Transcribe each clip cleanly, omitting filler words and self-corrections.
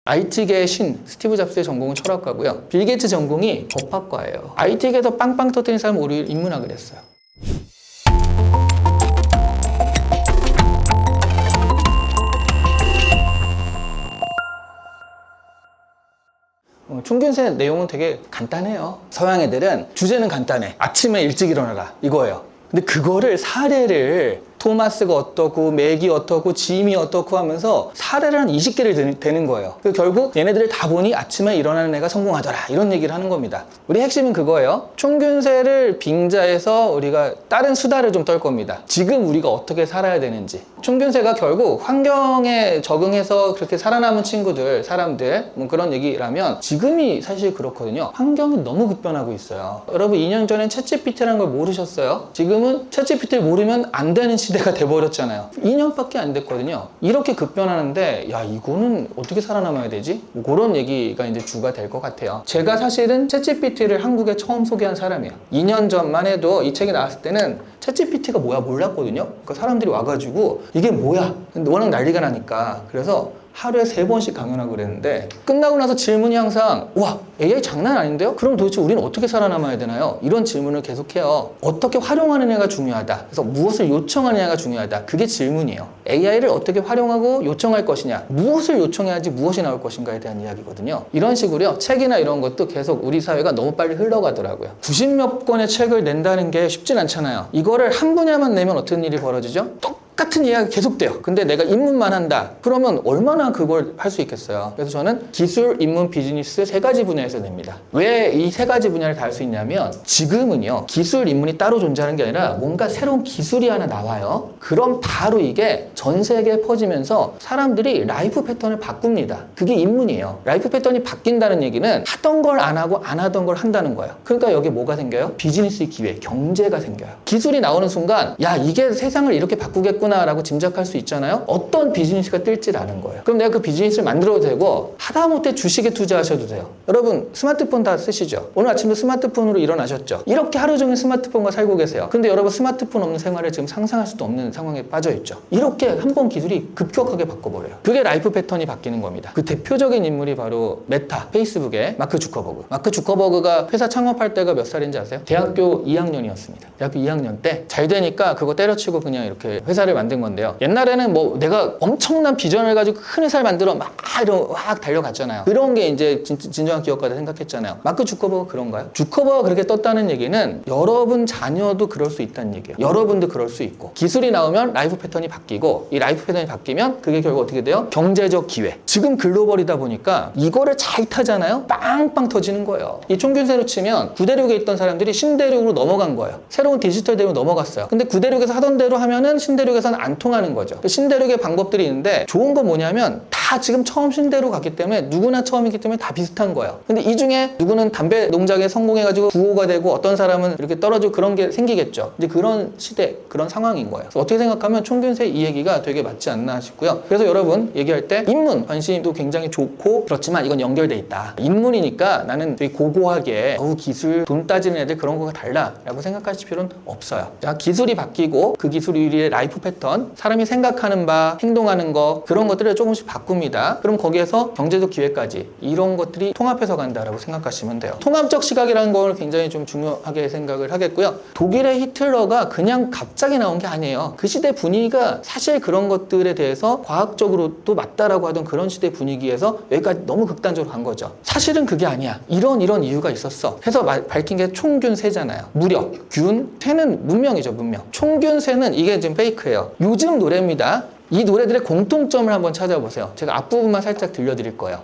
IT계의 신 스티브 잡스의 전공은 철학과고요. 빌 게이츠 전공이 법학과예요. IT계에서 빵빵 터뜨린 사람은 우리 인문학을 했어요. 총균세 내용은 되게 간단해요. 서양 애들은 주제는 간단해. 아침에 일찍 일어나라 이거예요. 근데 그거를 사례를 토마스가 어떻고 맥이 어떻고 짐이 어떻고 하면서 사례를 한 20개를 되는 거예요. 결국 얘네들을 다 보니 아침에 일어나는 애가 성공하더라 이런 얘기를 하는 겁니다. 우리 핵심은 그거예요. 총균세를 빙자해서 우리가 다른 수다를 좀 떨 겁니다. 지금 우리가 어떻게 살아야 되는지. 총균세가 결국 환경에 적응해서 그렇게 살아남은 친구들, 사람들 뭐 그런 얘기라면 지금이 사실 그렇거든요. 환경이 너무 급변하고 있어요. 여러분 2년 전엔 챗GPT라는 걸 모르셨어요? 지금은 챗GPT를 모르면 안 되는 시대가 돼버렸잖아요. 2년밖에 안 됐거든요. 이렇게 급변하는데 야 이거는 어떻게 살아남아야 되지? 뭐 그런 얘기가 이제 주가 될 것 같아요. 제가 사실은 챗GPT를 한국에 처음 소개한 사람이에요. 2년 전만 해도 이 책이 나왔을 때는 챗GPT가 뭐야 몰랐거든요. 그러니까 사람들이 와가지고 이게 뭐야? 워낙 난리가 나니까. 그래서 하루에 3번씩 강연하고 그랬는데 끝나고 나서 질문이 항상 와 AI 장난 아닌데요? 그럼 도대체 우리는 어떻게 살아남아야 되나요? 이런 질문을 계속해요. 어떻게 활용하느냐가 중요하다. 그래서 무엇을 요청하느냐가 중요하다. 그게 질문이에요. AI를 어떻게 활용하고 요청할 것이냐, 무엇을 요청해야지 무엇이 나올 것인가에 대한 이야기거든요. 이런 식으로요. 책이나 이런 것도 계속 우리 사회가 너무 빨리 흘러가더라고요. 90몇 권의 책을 낸다는 게 쉽진 않잖아요. 이거를 한 분야만 내면 어떤 일이 벌어지죠? 똑같은 이야기가 계속돼요. 근데 내가 입문만 한다. 그러면 얼마나 그걸 할 수 있겠어요. 그래서 저는 기술, 입문, 비즈니스 3가지 분야에서 냅니다. 왜 이 3가지 분야를 다 할 수 있냐면 지금은요. 기술, 입문이 따로 존재하는 게 아니라 뭔가 새로운 기술이 하나 나와요. 그럼 바로 이게 전 세계에 퍼지면서 사람들이 라이프 패턴을 바꿉니다. 그게 입문이에요. 라이프 패턴이 바뀐다는 얘기는 하던 걸 안 하고 안 하던 걸 한다는 거예요. 그러니까 여기 뭐가 생겨요? 비즈니스 기회, 경제가 생겨요. 기술이 나오는 순간 야 이게 세상을 이렇게 바꾸겠구나 라고 짐작할 수 있잖아요. 어떤 비즈니스가 뜰지 아는 거예요. 그럼 내가 그 비즈니스를 만들어도 되고 하다못해 주식에 투자하셔도 돼요. 여러분 스마트폰 다 쓰시죠? 오늘 아침도 스마트폰으로 일어나셨죠? 이렇게 하루 종일 스마트폰과 살고 계세요. 근데 여러분 스마트폰 없는 생활을 지금 상상할 수도 없는 상황에 빠져 있죠. 이렇게 한 번 기술이 급격하게 바꿔버려요. 그게 라이프 패턴이 바뀌는 겁니다. 그 대표적인 인물이 바로 메타, 페이스북의 마크 주커버그. 마크 주커버그가 회사 창업할 때가 몇 살인지 아세요? 대학교 2학년이었습니다. 대학교 2학년 때 잘 되니까 그거 때려치고 그냥 이렇게 회사를 만든 건데요. 옛날에는 뭐 내가 엄청난 비전을 가지고 큰 회사를 만들어 막 달려갔잖아요. 그런 게 이제 진정한 기업가다 생각했잖아요. 마크 주커버그 그런가요? 주커버가 그렇게 떴다는 얘기는 여러분 자녀도 그럴 수 있다는 얘기예요. 여러분도 그럴 수 있고 기술이 나오면 라이프 패턴이 바뀌고 이 라이프 패턴이 바뀌면 그게 결국 어떻게 돼요? 경제적 기회. 지금 글로벌이다 보니까 이거를 잘 타잖아요. 빵빵 터지는 거예요. 이 총균세로 치면 구대륙에 있던 사람들이 신대륙으로 넘어간 거예요. 새로운 디지털 대륙으로 넘어갔어요. 근데 구대륙에서 하던 대로 하면은 신대륙에서는 안 통하는 거죠. 신대륙의 방법들이 있는데 좋은 건 뭐냐면 다 지금 처음 신대로 갔기 때문에 누구나 처음이기 때문에 다 비슷한 거예요. 근데 이 중에 누구는 담배 농장에 성공해가지고 부호가 되고 어떤 사람은 이렇게 떨어지고 그런 게 생기겠죠. 이제 그런 시대, 그런 상황인 거예요. 그래서 어떻게 생각하면 총균세 이 얘기가 되게 맞지 않나 싶고요. 그래서 여러분 얘기할 때 입문 관심도 굉장히 좋고 그렇지만 이건 연결돼 있다. 입문이니까 나는 되게 고고하게 기술, 돈 따지는 애들 그런 거가 달라라고 생각하실 필요는 없어요. 자, 기술이 바뀌고 그 기술이 우리의 라이프 패턴, 사람이 생각하는 바, 행동하는 거 그런 것들을 조금씩 바꿉니다. 그럼 거기에서 경제적 기회까지 이런 것들이 통합해서 간다라고 생각하시면 돼요. 통합적 시각이라는 걸 굉장히 좀 중요하게 생각을 하겠고요. 독일의 히틀러가 그냥 갑자기 나온 게 아니에요. 그 시대 분위기가 사실 그런 것들에 대해서 과학적으로도 맞다라고 하던 그런 시대 분위기에서 여기까지 너무 극단적으로 간 거죠. 사실은 그게 아니야. 이런 이유가 있었어. 해서 밝힌 게 총균세잖아요. 무력, 균, 세는 문명이죠, 문명. 총균세는 이게 지금 페이크예요. 요즘 노래입니다. 이 노래들의 공통점을 한번 찾아보세요. 제가 앞부분만 살짝 들려드릴 거예요.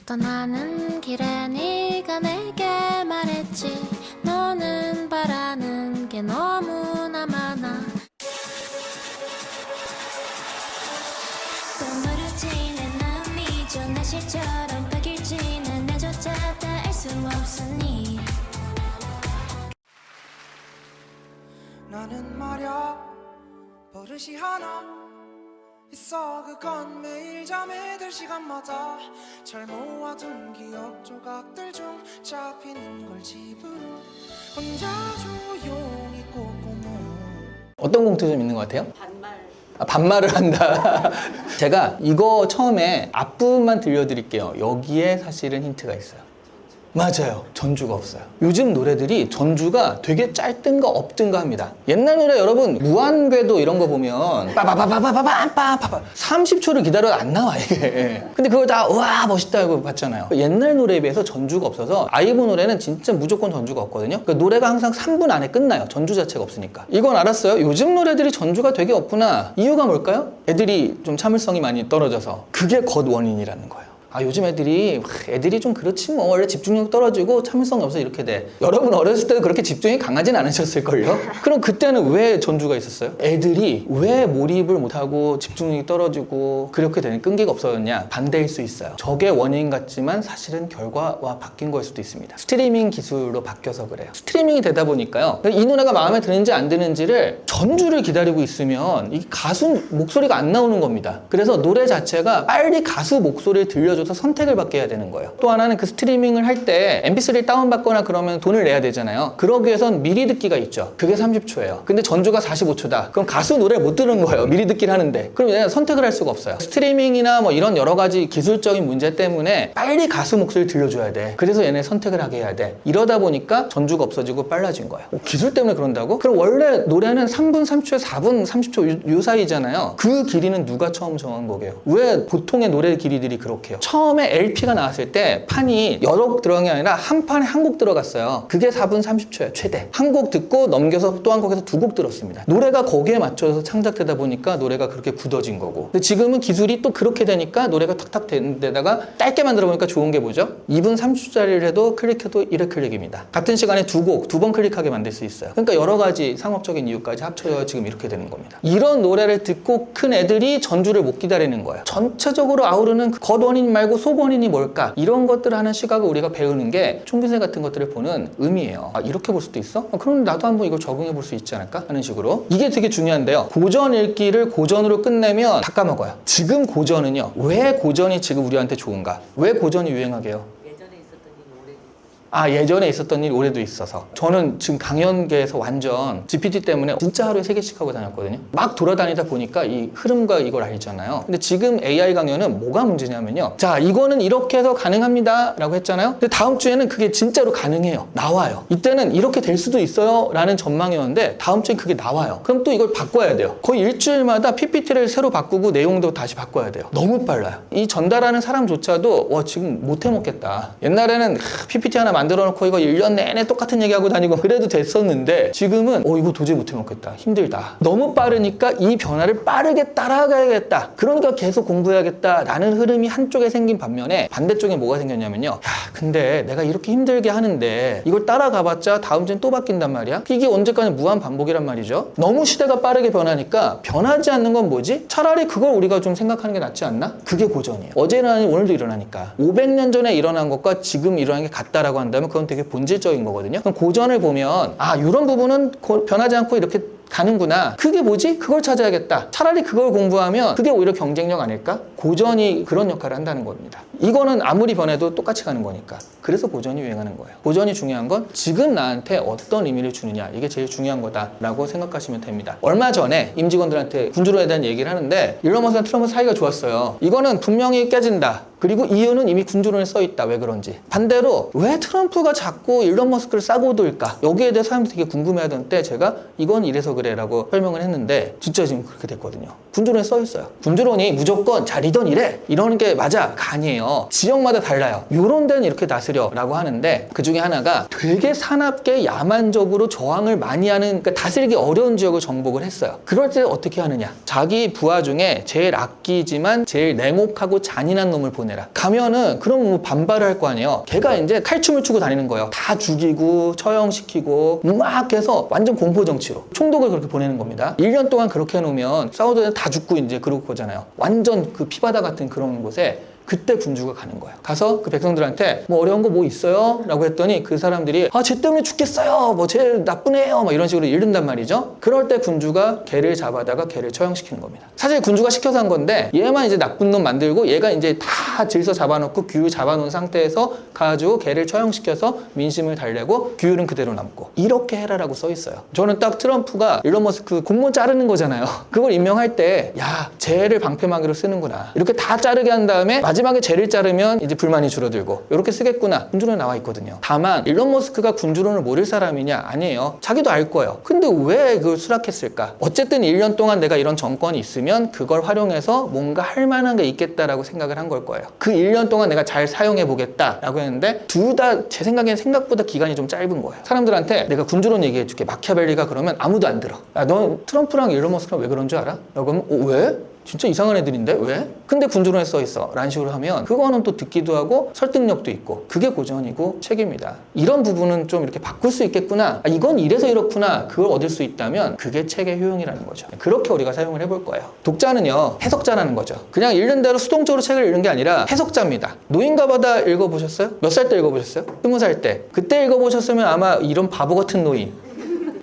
떠나는 길에 네가 내게 말했지 너는 바라는 게 너무나 많아 또 멀어지는 마음이 좀 날씨처럼 바뀔지는 나조차 다 알 수 없으니 나는 말야 버릇이 하나 있어 그건 매일 잠에 들 시간마다 잘 모아둔 기억 조각들 중 잡히는 걸 집으로 혼자 조용히 꽂고 어떤 공통점이 있는 것 같아요? 반말을 한다. 제가 이거 처음에 앞부분만 들려드릴게요. 여기에 사실은 힌트가 있어요. 맞아요. 전주가 없어요. 요즘 노래들이 전주가 되게 짧든가 없든가 합니다. 옛날 노래 여러분 무한궤도 이런 거 보면 빠바바바바바바바바 30초를 기다려도 안 나와 이게. 근데 그걸 다 우와 멋있다고 봤잖아요. 옛날 노래에 비해서 전주가 없어서 아이브 노래는 진짜 무조건 전주가 없거든요. 그러니까 노래가 항상 3분 안에 끝나요. 전주 자체가 없으니까. 이건 알았어요. 요즘 노래들이 전주가 되게 없구나. 이유가 뭘까요? 애들이 좀 참을성이 많이 떨어져서. 그게 겉 원인이라는 거예요. 아 요즘 애들이 좀 그렇지 뭐 원래 집중력 떨어지고 참을성이 없어 이렇게 돼. 여러분 어렸을 때도 그렇게 집중이 강하진 않으셨을걸요? 그럼 그때는 왜 전주가 있었어요? 애들이 왜 몰입을 못하고 집중력이 떨어지고 그렇게 되는 끈기가 없어졌냐? 반대일 수 있어요. 저게 원인 같지만 사실은 결과와 바뀐 거일 수도 있습니다. 스트리밍 기술로 바뀌어서 그래요. 스트리밍이 되다 보니까요. 이 노래가 마음에 드는지 안 드는지를 전주를 기다리고 있으면 이 가수 목소리가 안 나오는 겁니다. 그래서 노래 자체가 빨리 가수 목소리를 들려줘서 선택을 받게 해야 되는 거예요. 또 하나는 그 스트리밍을 할 때 mp3를 다운받거나 그러면 돈을 내야 되잖아요. 그러기 위해선 미리 듣기가 있죠. 그게 30초예요. 근데 전주가 45초다. 그럼 가수 노래를 못 들은 거예요. 미리 듣기를 하는데. 그럼 얘는 선택을 할 수가 없어요. 스트리밍이나 뭐 이런 여러 가지 기술적인 문제 때문에 빨리 가수 목소리를 들려줘야 돼. 그래서 얘네 선택을 하게 해야 돼. 이러다 보니까 전주가 없어지고 빨라진 거예요. 기술 때문에 그런다고? 그럼 원래 노래는 3분 30초에 4분 30초 요 사이잖아요. 그 길이는 누가 처음 정한 거게요? 왜 보통의 노래 길이들이 그렇게 해요? 처음에 LP가 나왔을 때 판이 여러 곡 들어간 게 아니라 한 판에 한 곡 들어갔어요. 그게 4분 30초예요. 최대. 한 곡 듣고 넘겨서 또 한 곡에서 두 곡 들었습니다. 노래가 거기에 맞춰서 창작되다 보니까 노래가 그렇게 굳어진 거고. 근데 지금은 기술이 또 그렇게 되니까 노래가 탁탁 되는 데다가 짧게 만들어 보니까 좋은 게 뭐죠? 2분 30초짜리를 해도 클릭해도 1회 클릭입니다. 같은 시간에 두 곡, 두 번 클릭하게 만들 수 있어요. 그러니까 여러 가지 상업적인 이유까지 합쳐져 지금 이렇게 되는 겁니다. 이런 노래를 듣고 큰 애들이 전주를 못 기다리는 거예요. 전체적으로 아우르는 겉원인 말고 속원인이 뭘까? 이런 것들을 하는 시각을 우리가 배우는 게 총기세 같은 것들을 보는 의미예요. 아, 이렇게 볼 수도 있어? 그럼 나도 한번 이걸 적용해 볼 수 있지 않을까? 하는 식으로. 이게 되게 중요한데요. 고전 읽기를 고전으로 끝내면 다 까먹어요. 지금 고전은요. 왜 고전이 지금 우리한테 좋은가? 왜 고전이 유행하게요? 예전에 있었던 일이 올해도 있어서. 저는 지금 강연계에서 완전 GPT 때문에 진짜 하루에 3개씩 하고 다녔거든요. 막 돌아다니다 보니까 이 흐름과 이걸 알잖아요. 근데 지금 AI 강연은 뭐가 문제냐면요. 자, 이거는 이렇게 해서 가능합니다 라고 했잖아요. 근데 다음 주에는 그게 진짜로 가능해요. 나와요. 이때는 이렇게 될 수도 있어요 라는 전망이었는데 다음 주엔 그게 나와요. 그럼 또 이걸 바꿔야 돼요. 거의 일주일마다 PPT를 새로 바꾸고 내용도 다시 바꿔야 돼요. 너무 빨라요. 이 전달하는 사람조차도 와 지금 못 해먹겠다. 옛날에는 PPT 하나 만들어 놓고 이거 1년 내내 똑같은 얘기하고 다니고 그래도 됐었는데 지금은 이거 도저히 못 해먹겠다. 힘들다. 너무 빠르니까 이 변화를 빠르게 따라가야겠다. 그러니까 계속 공부해야겠다 라는 흐름이 한쪽에 생긴 반면에 반대쪽에 뭐가 생겼냐면요. 근데 내가 이렇게 힘들게 하는데 이걸 따라가봤자 다음 주엔 또 바뀐단 말이야. 이게 언제까지 무한 반복이란 말이죠. 너무 시대가 빠르게 변하니까 변하지 않는 건 뭐지? 차라리 그걸 우리가 좀 생각하는 게 낫지 않나? 그게 고전이에요. 어제 일어나니 오늘도 일어나니까 500년 전에 일어난 것과 지금 일어나는 게 같다라고 한다면 그건 되게 본질적인 거거든요. 그럼 고전을 보면 이런 부분은 변하지 않고 이렇게 가는구나. 그게 뭐지? 그걸 찾아야겠다. 차라리 그걸 공부하면 그게 오히려 경쟁력 아닐까? 고전이 그런 역할을 한다는 겁니다. 이거는 아무리 변해도 똑같이 가는 거니까. 그래서 고전이 유행하는 거예요. 고전이 중요한 건 지금 나한테 어떤 의미를 주느냐. 이게 제일 중요한 거다라고 생각하시면 됩니다. 얼마 전에 임직원들한테 군주론에 대한 얘기를 하는데 일론 머스크랑 트럼프 사이가 좋았어요. 이거는 분명히 깨진다. 그리고 이유는 이미 군주론에 써있다. 왜 그런지. 반대로 왜 트럼프가 자꾸 일론 머스크를 싸고 돌까? 여기에 대해 사람들이 되게 궁금해하던 때 제가 이건 이래서 그래 라고 설명을 했는데 진짜 지금 그렇게 됐거든요. 군주론에 써있어요. 군주론이 무조건 리던 이래 이러는 게 맞아가 아니에요. 지역마다 달라요. 요런 데는 이렇게 다스려 라고 하는데 그 중에 하나가 되게 사납게 야만적으로 저항을 많이 하는 그러니까 다스리기 어려운 지역을 정복을 했어요. 그럴 때 어떻게 하느냐. 자기 부하 중에 제일 아끼지만 제일 냉혹하고 잔인한 놈을 보내라. 가면은 그럼 뭐 반발을 할 거 아니에요. 걔가 이제 칼춤을 추고 다니는 거예요. 다 죽이고 처형시키고 막 해서 완전 공포정치로 총독을 그렇게 보내는 겁니다. 1년 동안 그렇게 해놓으면 사우드에 다 죽고 이제 그러고 거잖아요. 완전 그 피바다 같은 그런 곳에 그때 군주가 가는 거예요. 가서 그 백성들한테 뭐 어려운 거 뭐 있어요? 라고 했더니 그 사람들이 쟤 때문에 죽겠어요. 뭐 쟤 나쁜 애예요. 막 이런 식으로 이른단 말이죠. 그럴 때 군주가 걔를 잡아다가 걔를 처형시키는 겁니다. 사실 군주가 시켜서 한 건데 얘만 이제 나쁜 놈 만들고 얘가 이제 다 질서 잡아놓고 규율 잡아놓은 상태에서 가지고 걔를 처형시켜서 민심을 달래고 규율은 그대로 남고 이렇게 해라라고 써 있어요. 저는 딱 트럼프가 일론 머스크 공무원 자르는 거잖아요. 그걸 임명할 때 쟤를 방패막이로 쓰는구나. 이렇게 다 자르게 한 다음에 마지막에 쟤를 자르면 이제 불만이 줄어들고 이렇게 쓰겠구나. 군주론 나와 있거든요. 다만 일론 머스크가 군주론을 모를 사람이냐? 아니에요. 자기도 알 거예요. 근데 왜 그걸 수락했을까? 어쨌든 1년 동안 내가 이런 정권이 있으면 그걸 활용해서 뭔가 할 만한 게 있겠다라고 생각을 한 걸 거예요. 그 1년 동안 내가 잘 사용해 보겠다라고 했는데 둘 다 제 생각엔 생각보다 기간이 좀 짧은 거예요. 사람들한테 내가 군주론 얘기해 줄게. 마키아벨리가 그러면 아무도 안 들어. 너 트럼프랑 일론 머스크랑 왜 그런 줄 알아? 라고 하면 왜? 진짜 이상한 애들인데 왜? 근데 군주론에 써 있어 라는 식으로 하면 그거는 또 듣기도 하고 설득력도 있고 그게 고전이고 책입니다. 이런 부분은 좀 이렇게 바꿀 수 있겠구나. 이건 이래서 이렇구나. 그걸 얻을 수 있다면 그게 책의 효용이라는 거죠. 그렇게 우리가 사용을 해볼 거예요. 독자는요 해석자라는 거죠. 그냥 읽는 대로 수동적으로 책을 읽는 게 아니라 해석자입니다. 노인과 바다 읽어보셨어요? 몇 살 때 읽어보셨어요? 20살 때. 그때 읽어보셨으면 아마 이런 바보 같은 노인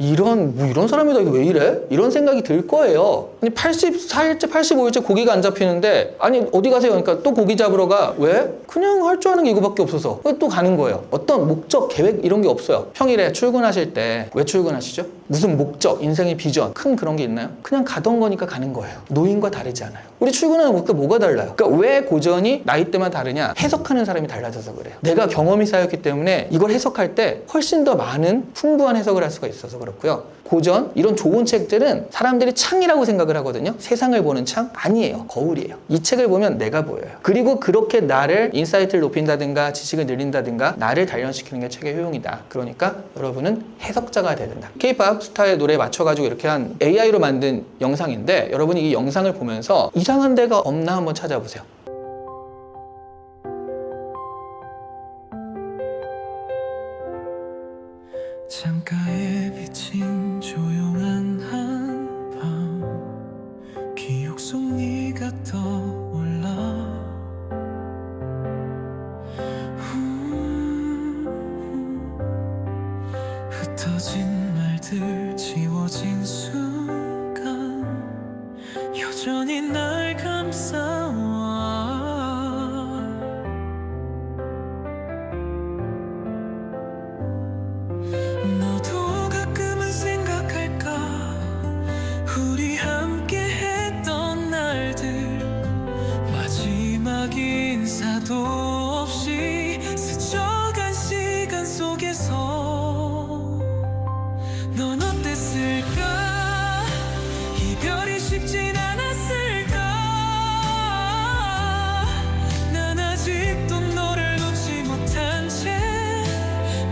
이런 사람이다 이거 왜 이래? 이런 생각이 들 거예요. 아니 84일째 85일째 고기가 안 잡히는데 아니 어디 가세요? 그러니까 또 고기 잡으러 가. 왜? 그냥 할 줄 아는 게 이거밖에 없어서 또 가는 거예요. 어떤 목적, 계획 이런 게 없어요. 평일에 출근하실 때 왜 출근하시죠? 무슨 목적, 인생의 비전 큰 그런 게 있나요? 그냥 가던 거니까 가는 거예요. 노인과 다르지 않아요. 우리 출근하는 목적 뭐가 달라요? 그러니까 왜 고전이 나이대만 다르냐? 해석하는 사람이 달라져서 그래요. 내가 경험이 쌓였기 때문에 이걸 해석할 때 훨씬 더 많은 풍부한 해석을 할 수가 있어서 그렇고요. 고전, 이런 좋은 책들은 사람들이 창이라고 생각을 하거든요. 세상을 보는 창? 아니에요. 거울이에요. 이 책을 보면 내가 보여요. 그리고 그렇게 나를 인사이트를 높인다든가 지식을 늘린다든가 나를 단련시키는 게 책의 효용이다. 그러니까 여러분은 해석자가 돼야 된다. K-POP 스타의 노래에 맞춰가지고 이렇게 한 AI로 만든 영상인데 여러분이 이 영상을 보면서 이상한 데가 없나 한번 찾아보세요. 창가에 비친 조용한 한밤 기억 속 네가 떠올라 흩어진 말들 지워진 순간 여전히 날 감싸와 너도 가끔은 생각할까 우리 함께 했던 날들 마지막 인사도 없이 스쳐간 시간 속에서 넌 어땠을까 이별이 쉽진 않았을까 난 아직도 너를 놓지 못한 채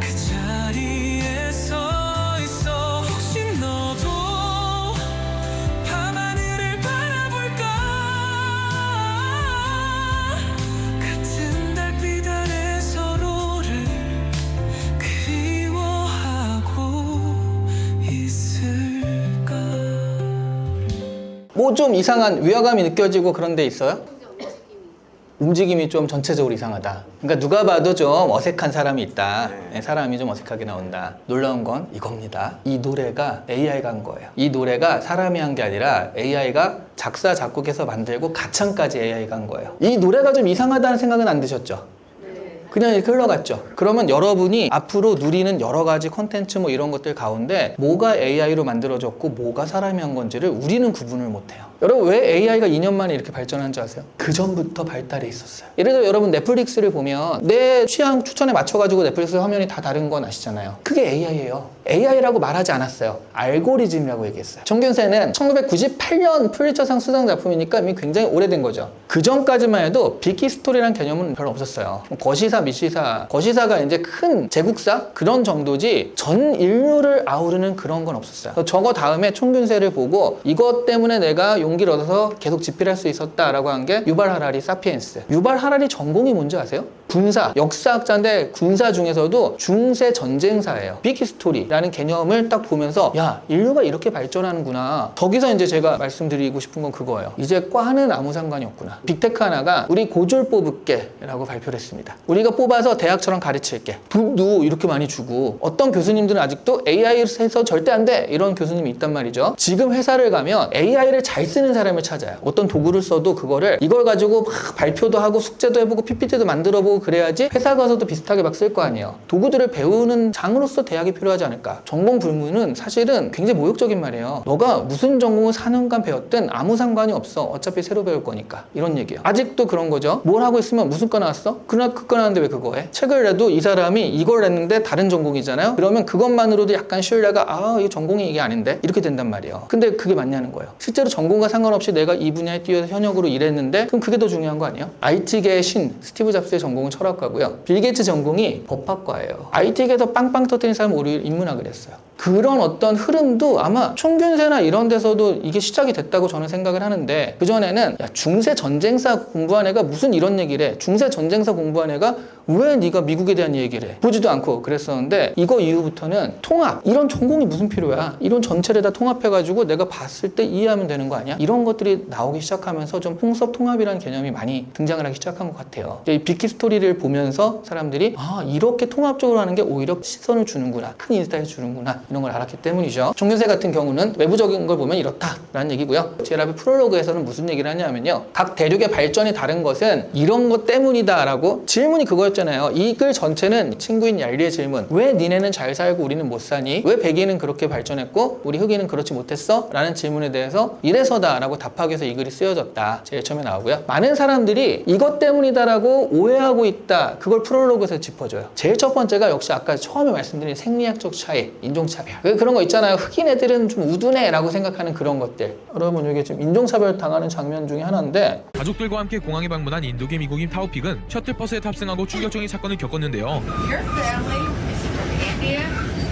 그 자리에 서 있어 혹시 너도 밤하늘을 바라볼까 같은 달빛 아래 서로를 그리워하고 있을까 뭐 좀 이상한 위화감이 느껴지고 그런 데 있어요? 움직임이 좀 전체적으로 이상하다. 그러니까 누가 봐도 좀 어색한 사람이 있다. 네, 사람이 좀 어색하게 나온다. 놀라운 건 이겁니다. 이 노래가 AI가 한 거예요. 이 노래가 사람이 한 게 아니라 AI가 작사, 작곡해서 만들고 가창까지 AI가 한 거예요. 이 노래가 좀 이상하다는 생각은 안 드셨죠? 그냥 이렇게 흘러갔죠. 그러면 여러분이 앞으로 누리는 여러 가지 콘텐츠 뭐 이런 것들 가운데 뭐가 AI로 만들어졌고 뭐가 사람이 한 건지를 우리는 구분을 못해요. 여러분 왜 AI가 2년 만에 이렇게 발전한 줄 아세요? 그 전부터 발달해 있었어요. 예를 들어 여러분 넷플릭스를 보면 내 취향 추천에 맞춰가지고 넷플릭스 화면이 다 다른 건 아시잖아요. 그게 AI예요. AI라고 말하지 않았어요. 알고리즘이라고 얘기했어요. 청균세는 1998년 퓰리처상 수상 작품이니까 이미 굉장히 오래된 거죠. 그 전까지만 해도 빅히스토리라는 개념은 별로 없었어요. 거시사, 미시사, 거시사가 이제 큰 제국사 그런 정도지 전 인류를 아우르는 그런 건 없었어요. 저거 다음에 총균세를 보고 이것 때문에 내가 용기를 얻어서 계속 집필할 수 있었다라고 한 게 유발 하라리 사피엔스. 유발 하라리 전공이 뭔지 아세요? 군사, 역사학자인데 군사 중에서도 중세 전쟁사예요. 빅히스토리라는 개념을 딱 보면서 야, 인류가 이렇게 발전하는구나. 거기서 이제 제가 말씀드리고 싶은 건 그거예요. 이제 과는 아무 상관이 없구나. 빅테크 하나가 우리 고졸 뽑을게라고 발표를 했습니다. 우리가 뽑아서 대학처럼 가르칠게. 돈도 이렇게 많이 주고 어떤 교수님들은 아직도 AI를 해서 절대 안 돼 이런 교수님이 있단 말이죠. 지금 회사를 가면 AI를 잘 쓰는 사람을 찾아요. 어떤 도구를 써도 그거를 이걸 가지고 막 발표도 하고 숙제도 해보고 PPT도 만들어보고 그래야지 회사 가서도 비슷하게 막 쓸 거 아니에요. 도구들을 배우는 장으로서 대학이 필요하지 않을까. 전공 불문은 사실은 굉장히 모욕적인 말이에요. 너가 무슨 전공을 4년간 배웠든 아무 상관이 없어. 어차피 새로 배울 거니까. 이런 얘기예요. 아직도 그런 거죠. 뭘 하고 있으면 무슨 과 나왔어? 그거 나왔는데 왜 그거 해? 책을 내도 이 사람이 이걸 했는데 다른 전공이잖아요. 그러면 그것만으로도 약간 신뢰가 이 전공이 이게 아닌데? 이렇게 된단 말이에요. 근데 그게 맞냐는 거예요. 실제로 전공과 상관없이 내가 이 분야에 뛰어서 현역으로 일했는데 그럼 그게 더 중요한 거 아니에요? IT계의 신 스티브 잡스의 전공은 철학과고요. 빌 게이츠 전공이 법학과예요. IT계에서 빵빵 터뜨린 사람은 오히려 인문학을 했어요. 그런 어떤 흐름도 아마 총균세나 이런 데서도 이게 시작이 됐다고 저는 생각을 하는데 그전에는 야, 중세 전쟁사 공부한 애가 무슨 이런 얘기를 해. 중세 전쟁사 공부한 애가 왜 네가 미국에 대한 얘기를 해. 보지도 않고 그랬었는데 이거 이후부터는 통합 이런 전공이 무슨 필요야. 이런 전체를 다 통합해가지고 내가 봤을 때 이해하면 되는 거 아니야. 이런 것들이 나오기 시작하면서 좀 풍습 통합이라는 개념이 많이 등장을 하기 시작한 것 같아요. 이 빅히스토리를 보면서 사람들이 이렇게 통합적으로 하는 게 오히려 시선을 주는구나. 큰 인사이트를 주는구나. 이런 걸 알았기 때문이죠. 종균세 같은 경우는 외부적인 걸 보면 이렇다라는 얘기고요. 제라비 프롤로그에서는 무슨 얘기를 하냐면요. 각 대륙의 발전이 다른 것은 이런 것 때문이다라고 질문이 그거였잖아요. 이 글 전체는 친구인 얄리의 질문. 왜 니네는 잘 살고 우리는 못 사니? 왜 백인은 그렇게 발전했고 우리 흑인은 그렇지 못했어? 라는 질문에 대해서 이래서다라고 답하기 위해서 이 글이 쓰여졌다. 제일 처음에 나오고요. 많은 사람들이 이것 때문이다라고 오해하고 있다. 그걸 프롤로그에서 짚어줘요. 제일 첫 번째가 역시 아까 처음에 말씀드린 생리학적 차이, 인종차별. 그런 거 있잖아요. 흑인 애들은 좀 우둔해 라고 생각하는 그런 것들. 여러분 이게 지금 인종차별 당하는 장면 중에 하나인데 가족들과 함께 공항에 방문한 인도계 미국인 타오픽은 셔틀버스에 탑승하고 충격적인 사건을 겪었는데요. Your family is from India.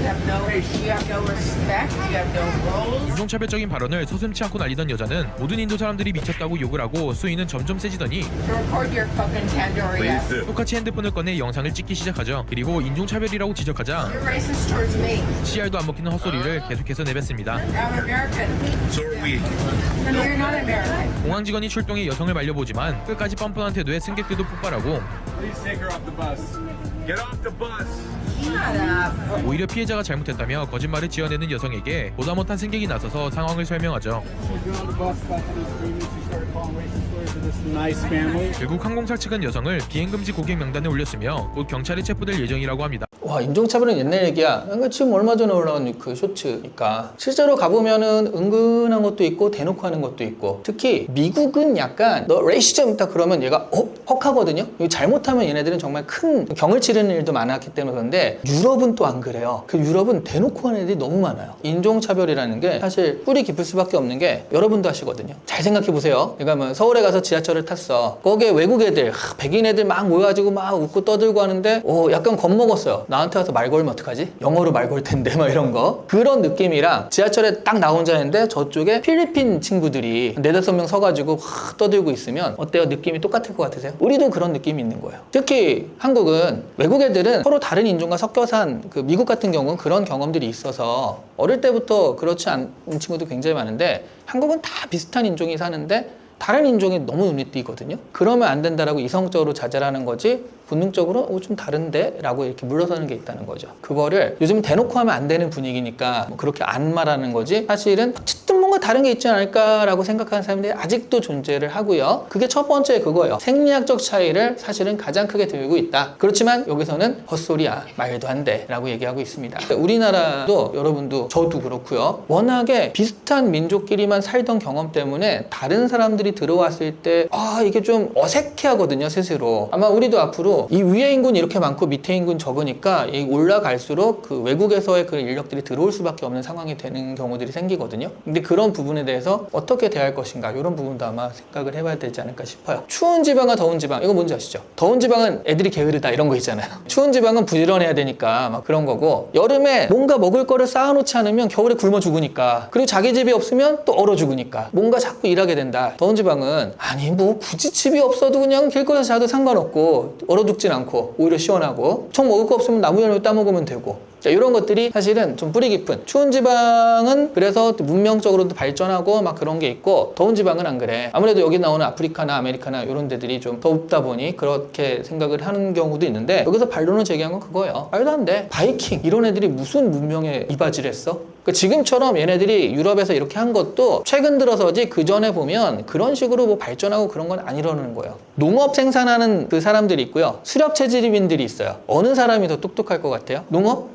You have no respect. You have no roles. 인종차별적인 발언을 서슴지 않고 날리던 여자는 모든 인도 사람들이 미쳤다고 욕을 하고 수위는 점점 세지더니 To record your fucking Tandoori. 똑같이 핸드폰을 꺼내 영상을 찍기 시작하죠. 그리고 인종차별이라고 지적하자 You're racist towards me. CR도 안 먹히는 헛소리를 계속해서 내뱉습니다. I'm American. So are we. No, you're not American. 공항 직원이 출동해 여성을 말려보지만 끝까지 뻔뻔한 태도에 승객들도 폭발하고 Please take her off the bus. Get off the bus. Shut up. 오히려 피해자가 잘못했다며 거짓말을 지어내는 여성에게 보다 못한 승객이 나서서 상황을 설명하죠. 결국 항공사 측은 여성을 비행금지 고객 명단에 올렸으며 곧 경찰에 체포될 예정이라고 합니다. 와, 인종차별은 옛날 얘기야. 그러니까 지금 얼마 전에 올라온 그 쇼츠니까. 실제로 가보면은 은근한 것도 있고 대놓고 하는 것도 있고. 특히 미국은 약간 너 레이시즘 있다 그러면 얘가 헉하거든요. 잘못하면 얘네들은 정말 큰 경을 치르는 일도 많았기 때문에 그런데 유럽은 또 안 그래요. 그 유럽은 대놓고 하는 애들이 너무 많아요. 인종차별이라는 게 사실 뿌리 깊을 수밖에 없는 게 여러분도 하시거든요. 잘 생각해 보세요. 그러니까 뭐 서울에 가서 지하철을 탔어. 거기에 외국 애들, 백인 애들 막 모여가지고 막 웃고 떠들고 하는데 약간 겁먹었어요. 나한테 와서 말 걸면 어떡하지? 영어로 말 걸 텐데 막 이런 거. 그런 느낌이랑 지하철에 딱 나 혼자 있는데 저쪽에 필리핀 친구들이 4-5명 서가지고 확 떠들고 있으면 어때요? 느낌이 똑같을 것 같으세요? 우리도 그런 느낌이 있는 거예요. 특히 한국은 외국 애들은 서로 다른 인종과 섞여 산 그 미국 같은 경우는 그런 경험들이 있어서 어릴 때부터 그렇지 않은 친구도 굉장히 많은데 한국은 다 비슷한 인종이 사는데 다른 인종이 너무 눈에 띄거든요. 그러면 안 된다라고 이성적으로 자제를 하는 거지 본능적으로 좀 다른데? 라고 이렇게 물러서는 게 있다는 거죠. 그거를 요즘 대놓고 하면 안 되는 분위기니까 뭐 그렇게 안 말하는 거지 사실은 어쨌든 뭔가 다른 게 있지 않을까라고 생각하는 사람들이 아직도 존재를 하고요. 그게 첫 번째 그거예요. 생리학적 차이를 사실은 가장 크게 들고 있다. 그렇지만 여기서는 헛소리야. 말도 안 돼. 라고 얘기하고 있습니다. 우리나라도 여러분도 저도 그렇고요. 워낙에 비슷한 민족끼리만 살던 경험 때문에 다른 사람들이 인구들이 들어왔을 때 이게 좀 어색해 하거든요, 스스로. 아마 우리도 앞으로 이 위에 인구는 이렇게 많고 밑에 인구는 적으니까 이 올라갈수록 그 외국에서의 그 인력들이 들어올 수밖에 없는 상황이 되는 경우들이 생기거든요. 근데 그런 부분에 대해서 어떻게 대할 것인가, 이런 부분도 아마 생각을 해봐야 되지 않을까 싶어요. 추운 지방과 더운 지방, 이거 뭔지 아시죠? 더운 지방은 애들이 게으르다 이런 거 있잖아요. 추운 지방은 부지런해야 되니까 막 그런 거고, 여름에 뭔가 먹을 거를 쌓아놓지 않으면 겨울에 굶어 죽으니까, 그리고 자기 집이 없으면 또 얼어 죽으니까 뭔가 자꾸 일하게 된다. 더운 지방은 아니 뭐 굳이 집이 없어도 그냥 길거리에서 자도 상관없고 얼어 죽진 않고 오히려 시원하고, 총 먹을 거 없으면 나무 열매 따먹으면 되고, 이런 것들이 사실은 좀 뿌리 깊은, 추운 지방은 그래서 문명적으로도 발전하고 막 그런 게 있고, 더운 지방은 안 그래. 아무래도 여기 나오는 아프리카나 아메리카나 이런 데들이 좀 덥다 보니 그렇게 생각을 하는 경우도 있는데, 여기서 반론을 제기한 건 그거예요. 말도 안 돼. 바이킹 이런 애들이 무슨 문명에 이바지를 했어? 지금처럼 얘네들이 유럽에서 이렇게 한 것도 최근 들어서지, 그 전에 보면 그런 식으로 뭐 발전하고 그런 건 안 이러는 거예요. 농업 생산하는 그 사람들이 있고요, 수렵 채집인들이 있어요. 어느 사람이 더 똑똑할 것 같아요? 농업?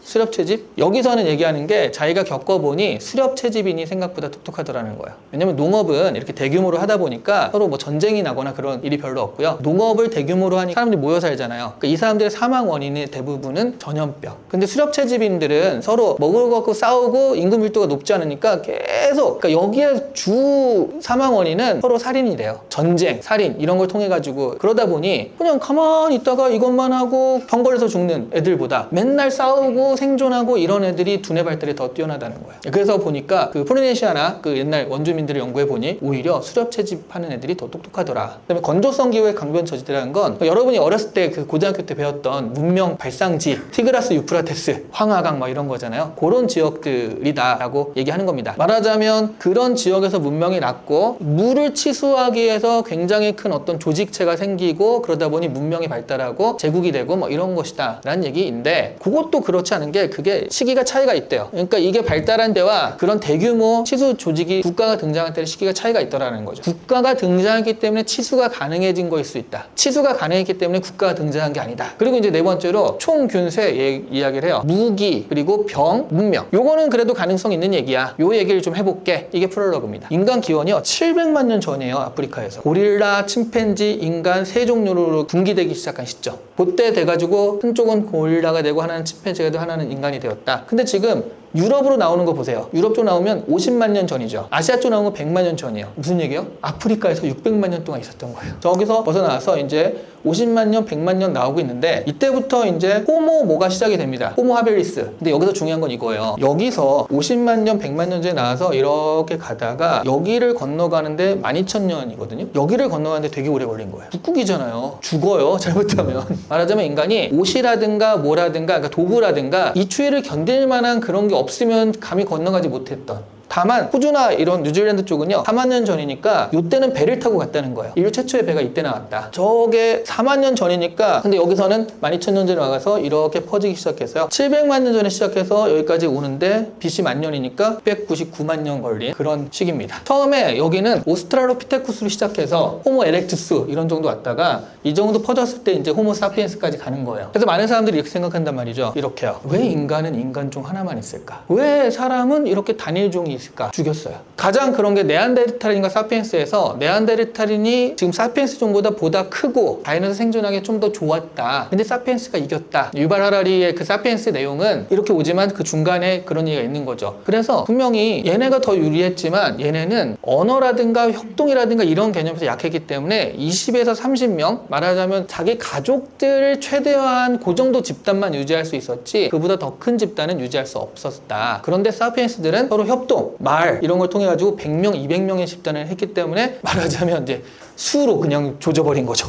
수렵 채집? 여기서는 얘기하는 게 자기가 겪어보니 수렵 채집인이 생각보다 똑똑하더라는 거예요. 왜냐면 농업은 이렇게 대규모로 하다 보니까 서로 뭐 전쟁이 나거나 그런 일이 별로 없고요. 농업을 대규모로 하니 사람들이 모여 살잖아요. 그러니까 이 사람들의 사망 원인의 대부분은 전염병. 근데 수렵 채집인들은 서로 먹을 거 갖고 싸우고 인구 밀도가 높지 않으니까 계속, 그러니까 여기에 주 사망 원인은 서로 살인이 돼요. 전쟁, 살인 이런 걸 통해 가지고, 그러다 보니 그냥 가만히 있다가 이것만 하고 병걸려서 죽는 애들보다 맨날 싸우고 생존하고 이런 애들이 두뇌 발달이 더 뛰어나다는 거예요. 그래서 보니까 그 폴리네시아나 그 옛날 원주민들을 연구해 보니 오히려 수렵 채집하는 애들이 더 똑똑하더라. 그다음에 건조성 기후의 강변 저지대라는 건, 여러분이 어렸을 때 그 고등학교 때 배웠던 문명 발상지, 티그라스 유프라테스, 황하강 막 이런 거잖아요. 그런 지역들이다라고 얘기하는 겁니다. 말하자면 그런 지역에서 문명이 났고, 물을 치수하기 위해서 굉장히 큰 어떤 조직체가 생기고, 그러다 보니 문명이 발달하고 제국이 되고 뭐 이런 것이다 라는 얘기인데, 그것도 그렇지 않은 게, 그게 시기가 차이가 있대요. 그러니까 이게 발달한 데와 그런 대규모 치수 조직이, 국가가 등장할 때 시기가 차이가 있더라는 거죠. 국가가 등장했기 때문에 치수가 가능해진 거일 수 있다. 치수가 가능했기 때문에 국가가 등장한 게 아니다. 그리고 이제 네 번째로 총균세 이야기를 해요. 무기, 그리고 병, 문명. 요거는 그래도 가능성 있는 얘기야. 요 얘기를 좀 해볼게. 이게 프롤로그입니다. 인간 기원이요, 700만 년 전이에요. 아프리카에서 고릴라, 침팬지, 인간 세 종류로 분기되기 시작한 시점. 그때 돼가지고 한쪽은 고릴라가 되고 하나는 침팬지가 되고 하나는 인간이 되었다. 근데 지금 유럽으로 나오는 거 보세요. 유럽 쪽 나오면 50만 년 전이죠. 아시아 쪽 나오면 100만 년 전이에요. 무슨 얘기예요? 아프리카에서 600만 년 동안 있었던 거예요. 저기서 벗어나서 이제 50만 년, 100만 년 나오고 있는데, 이때부터 이제 호모 뭐가 시작이 됩니다. 호모 하벨리스. 근데 여기서 중요한 건 이거예요. 여기서 50만 년, 100만 년 전에 나와서 이렇게 가다가 여기를 건너가는데 12,000년이거든요. 여기를 건너가는데 되게 오래 걸린 거예요. 북극이잖아요. 죽어요, 잘못하면. 말하자면 인간이 옷이라든가 뭐라든가, 그러니까 도구라든가 이 추위를 견딜 만한 그런 게 없으면 감히 건너가지 못했던. 다만 호주나 이런 뉴질랜드 쪽은요 4만 년 전이니까 이때는 배를 타고 갔다는 거예요. 인류 최초의 배가 이때 나왔다. 저게 4만 년 전이니까, 근데 여기서는 12,000년 전에 와서 이렇게 퍼지기 시작했어요. 700만 년 전에 시작해서 여기까지 오는데 BC 만년이니까 699만 년 걸린 그런 시기입니다. 처음에 여기는 오스트랄로피테쿠스로 시작해서 호모 에렉투스 이런 정도 왔다가 이 정도 퍼졌을 때 이제 호모 사피엔스까지 가는 거예요. 그래서 많은 사람들이 이렇게 생각한단 말이죠. 이렇게요. 왜 인간은 인간 중 하나만 있을까? 왜 사람은 이렇게 단일종이 있을까? 죽였어요. 가장 그런 게 네안데르탈인과 사피엔스에서, 네안데르탈인이 지금 사피엔스 종보다 보다 크고 자연에서 생존하기 좀 더 좋았다. 근데 사피엔스가 이겼다. 유발 하라리의 그 사피엔스 내용은 이렇게 오지만 그 중간에 그런 얘기가 있는 거죠. 그래서 분명히 얘네가 더 유리했지만 얘네는 언어라든가 협동이라든가 이런 개념에서 약했기 때문에 20에서 30명, 말하자면 자기 가족들을 최대한 그 정도 집단만 유지할 수 있었지 그보다 더 큰 집단은 유지할 수 없었다. 그런데 사피엔스들은 서로 협동, 말 이런 걸 통해 가지고 100명, 200명의 집단을 했기 때문에 말하자면 이제 수로 그냥 조져버린 거죠.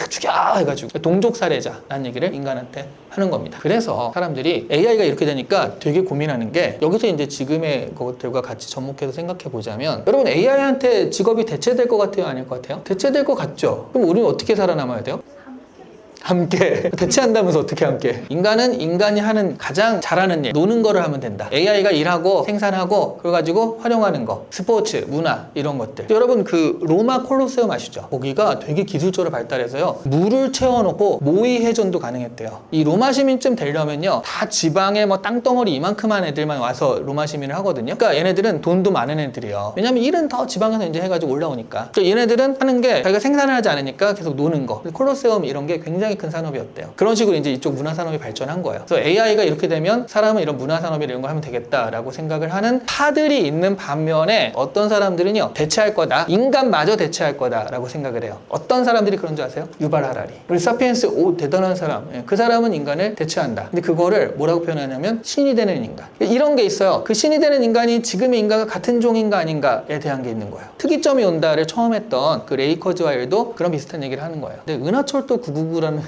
죽여 해가지고 동족 살해자라는 얘기를 인간한테 하는 겁니다. 그래서 사람들이 AI가 이렇게 되니까 되게 고민하는 게, 여기서 이제 지금의 것들과 같이 접목해서 생각해 보자면, 여러분 AI한테 직업이 대체될 것 같아요? 아닐 것 같아요? 대체될 것 같죠? 그럼 우리는 어떻게 살아남아야 돼요? 함께 대체한다면서 어떻게 함께? 인간은 인간이 하는 가장 잘하는 일, 노는 거를 하면 된다. AI가 일하고 생산하고 그걸 가지고 활용하는 거, 스포츠, 문화 이런 것들. 여러분 그 로마 콜로세움 아시죠? 거기가 되게 기술적으로 발달해서요. 물을 채워놓고 모의 회전도 가능했대요. 이 로마 시민쯤 되려면요, 다 지방에 뭐 땅덩어리 이만큼한 애들만 와서 로마 시민을 하거든요. 그러니까 얘네들은 돈도 많은 애들이에요. 왜냐면 일은 더 지방에서 이제 해가지고 올라오니까. 그러니까 얘네들은 하는 게 자기가 생산을 하지 않으니까 계속 노는 거. 콜로세움 이런 게 굉장히 큰 산업이었대요. 그런 식으로 이제 이쪽 문화 산업이 발전한 거예요. 그래서 AI가 이렇게 되면 사람은 이런 문화 산업이 이런 걸 하면 되겠다라고 생각을 하는 파들이 있는 반면에 어떤 사람들은요, 대체할 거다. 인간마저 대체할 거다라고 생각을 해요. 어떤 사람들이 그런 줄 아세요? 유발 하라리. 우리 사피엔스, 오 대단한 사람. 그 사람은 인간을 대체한다. 근데 그거를 뭐라고 표현하냐면 신이 되는 인간. 이런 게 있어요. 그 신이 되는 인간이 지금의 인간과 같은 종인가 아닌가에 대한 게 있는 거예요. 특이점이 온다를 처음 했던 그 레이 커즈와일도 그런 비슷한 얘기를 하는 거예요. 근데 은하철도 999라는